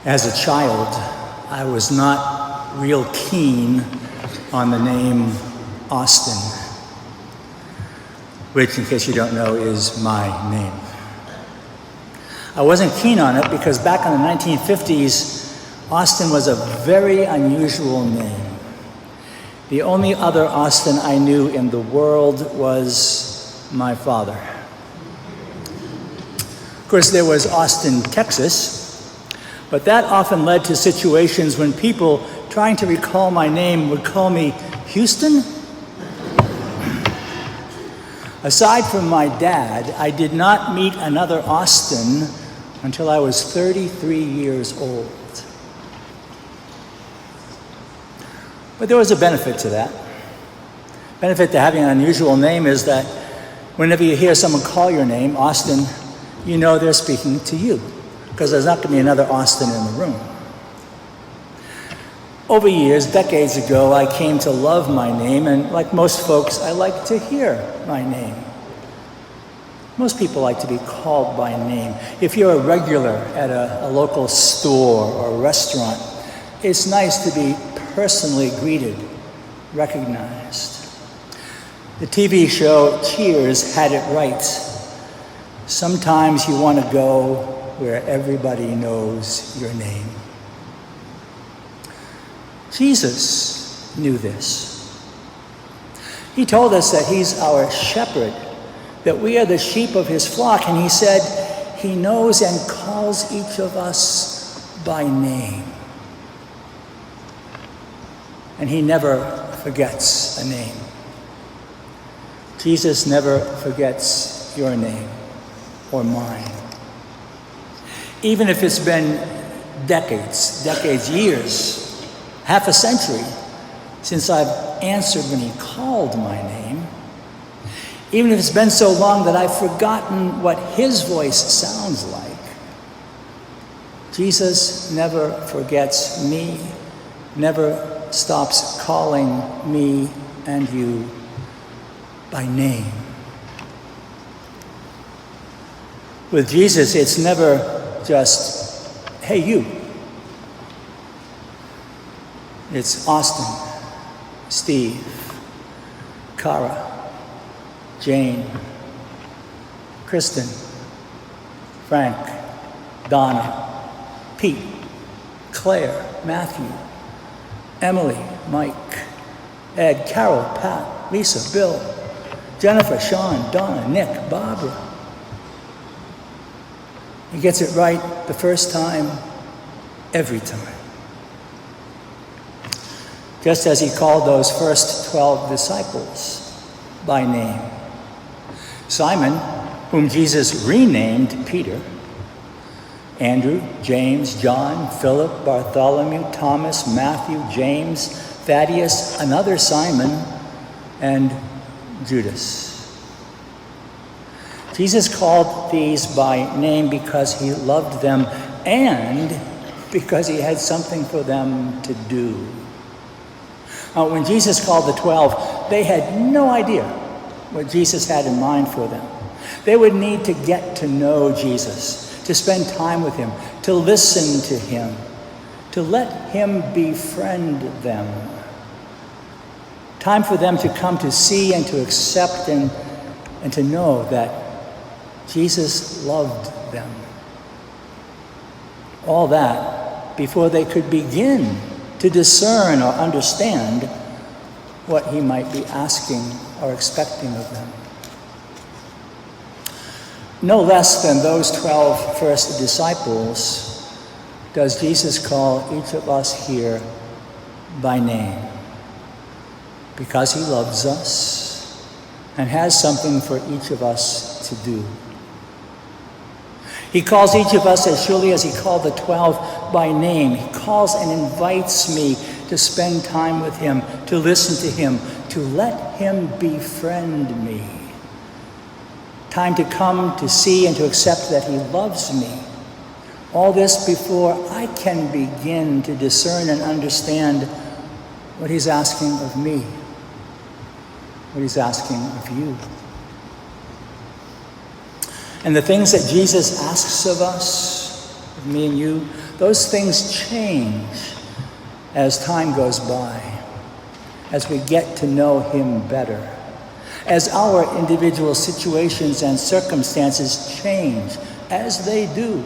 As a child, I was not real keen on the name Austin, which, in case you don't know, is my name. I wasn't keen on it because back in the 1950s, Austin was a very unusual name. The only other Austin I knew in the world was my father. Of course, there was Austin, Texas, but that often led to situations when people trying to recall my name would call me Houston. Aside from my dad, I did not meet another Austin until I was 33 years old. But there was a benefit to that. Benefit to having an unusual name is that whenever you hear someone call your name, Austin, you know they're speaking to you, because there's not going to be another Austin in the room. Over years, decades ago, I came to love my name, and like most folks, I like to hear my name. Most people like to be called by name. If you're a regular at a local store or a restaurant, it's nice to be personally greeted, recognized. The TV show Cheers had it right. Sometimes you want to go where everybody knows your name. Jesus knew this. He told us that he's our shepherd, that we are the sheep of his flock, and he said he knows and calls each of us by name. And he never forgets a name. Jesus never forgets your name or mine. Even if it's been decades, years, half a century since I've answered when he called my name, even if it's been so long that I've forgotten what his voice sounds like, Jesus never forgets me, never stops calling me and you by name. With Jesus, it's never just, hey, you. It's Austin, Steve, Cara, Jane, Kristen, Frank, Donna, Pete, Claire, Matthew, Emily, Mike, Ed, Carol, Pat, Lisa, Bill, Jennifer, Sean, Donna, Nick, Barbara. He gets it right the first time, every time. Just as he called those first 12 disciples by name. Simon, whom Jesus renamed Peter, Andrew, James, John, Philip, Bartholomew, Thomas, Matthew, James, Thaddeus, another Simon, and Judas. Jesus called these by name because he loved them and because he had something for them to do. When Jesus called the 12, they had no idea what Jesus had in mind for them. They would need to get to know Jesus, to spend time with him, to listen to him, to let him befriend them. Time for them to come to see and to accept and to know that Jesus loved them. All that before they could begin to discern or understand what he might be asking or expecting of them. No less than those 12 first disciples does Jesus call each of us here by name, because he loves us and has something for each of us to do. He calls each of us as surely as he called the 12 by name. He calls and invites me to spend time with him, to listen to him, to let him befriend me. Time to come to see and to accept that he loves me. All this before I can begin to discern and understand what he's asking of me, what he's asking of you. And the things that Jesus asks of us, of me and you, those things change as time goes by, as we get to know him better, as our individual situations and circumstances change, as they do,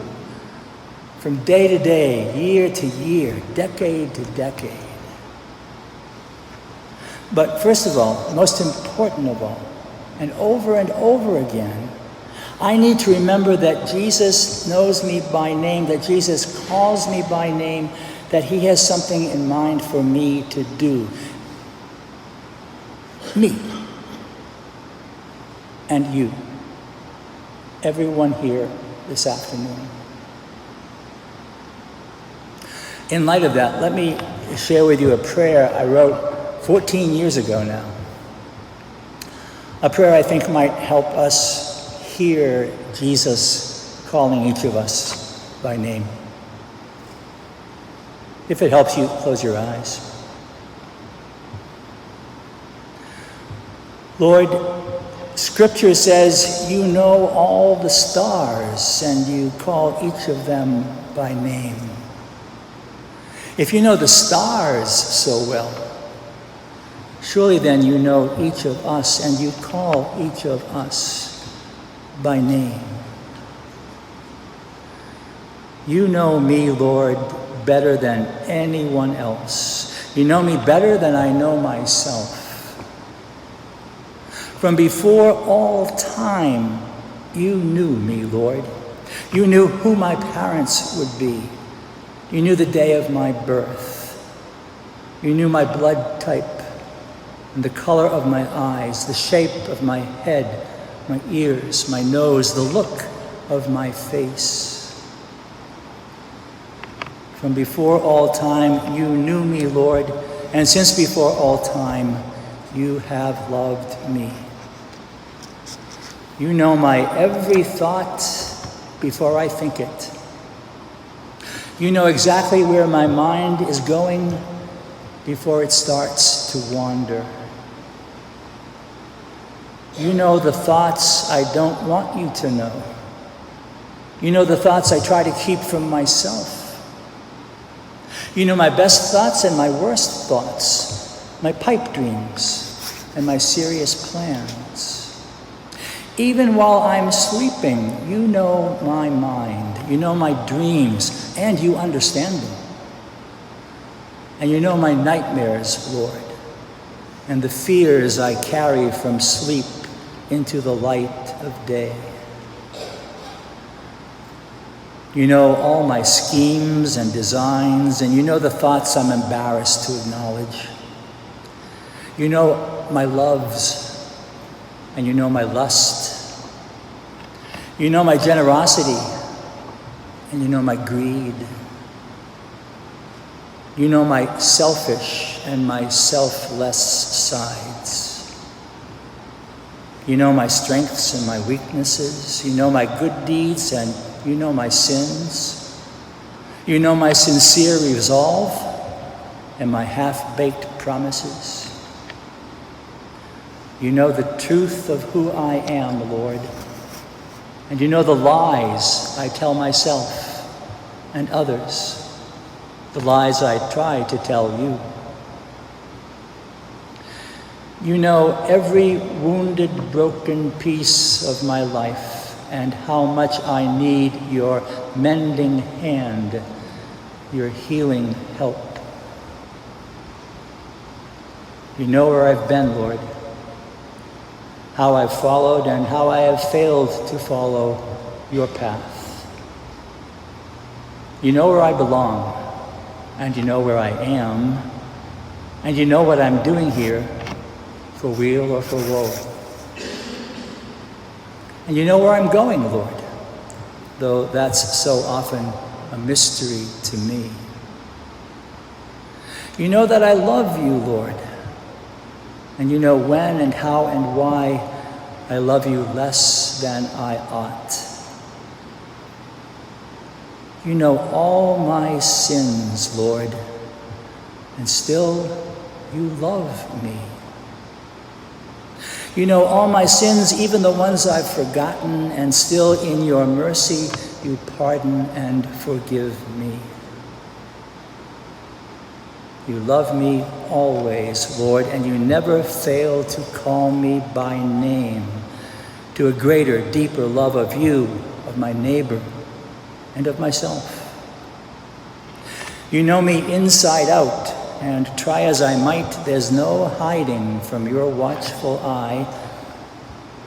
from day to day, year to year, decade to decade. But first of all, most important of all, and over again, I need to remember that Jesus knows me by name, that Jesus calls me by name, that he has something in mind for me to do. Me. And you. Everyone here this afternoon. In light of that, let me share with you a prayer I wrote 14 years ago now. A prayer I think might help us hear Jesus calling each of us by name. If it helps you, close your eyes. Lord, Scripture says you know all the stars and you call each of them by name. If you know the stars so well, surely then you know each of us and you call each of us by name. You know me, Lord, better than anyone else. You know me better than I know myself. From before all time, you knew me, Lord. You knew who my parents would be. You knew the day of my birth. You knew my blood type and the color of my eyes, the shape of my head, my ears, my nose, the look of my face. From before all time, you knew me, Lord, and since before all time, you have loved me. You know my every thought before I think it. You know exactly where my mind is going before it starts to wander. You know the thoughts I don't want you to know. You know the thoughts I try to keep from myself. You know my best thoughts and my worst thoughts, my pipe dreams and my serious plans. Even while I'm sleeping, you know my mind. You know my dreams, and you understand them. And you know my nightmares, Lord, and the fears I carry from sleep into the light of day. You know all my schemes and designs, and you know the thoughts I'm embarrassed to acknowledge. You know my loves, and you know my lust. You know my generosity, and you know my greed. You know my selfish and my selfless sides. You know my strengths and my weaknesses. You know my good deeds and you know my sins. You know my sincere resolve and my half-baked promises. You know the truth of who I am, Lord. And you know the lies I tell myself and others, the lies I try to tell you. You know every wounded, broken piece of my life and how much I need your mending hand, your healing help. You know where I've been, Lord, how I've followed and how I have failed to follow your path. You know where I belong, and you know where I am, and you know what I'm doing here, for weal or for woe. And you know where I'm going, Lord, though that's so often a mystery to me. You know that I love you, Lord, and you know when and how and why I love you less than I ought. You know all my sins, Lord, and still you love me. You know all my sins, even the ones I've forgotten, and still in your mercy you pardon and forgive me. You love me always, Lord, and you never fail to call me by name to a greater, deeper love of you, of my neighbor, and of myself. You know me inside out, and try as I might, there's no hiding from your watchful eye,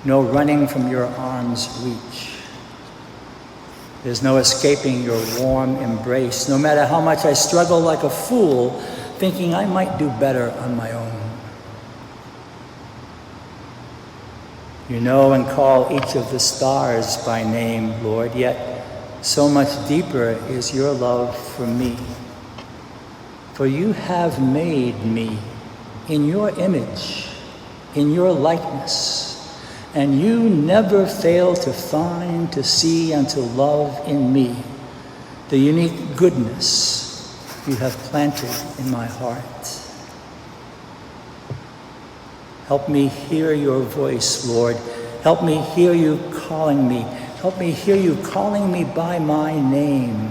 no running from your arm's reach. There's no escaping your warm embrace, no matter how much I struggle like a fool, thinking I might do better on my own. You know and call each of the stars by name, Lord, yet so much deeper is your love for me. For you have made me in your image, in your likeness, and you never fail to find, to see, and to love in me the unique goodness you have planted in my heart. Help me hear your voice, Lord. Help me hear you calling me. Help me hear you calling me by my name.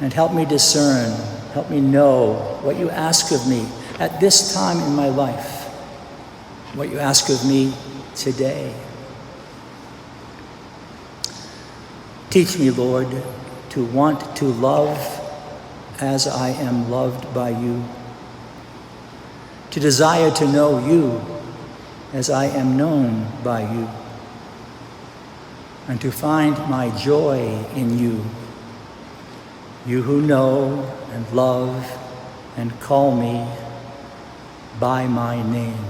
And help me discern, help me know what you ask of me at this time in my life, what you ask of me today. Teach me, Lord, to want to love as I am loved by you, to desire to know you as I am known by you, and to find my joy in you, you who know and love and call me by my name.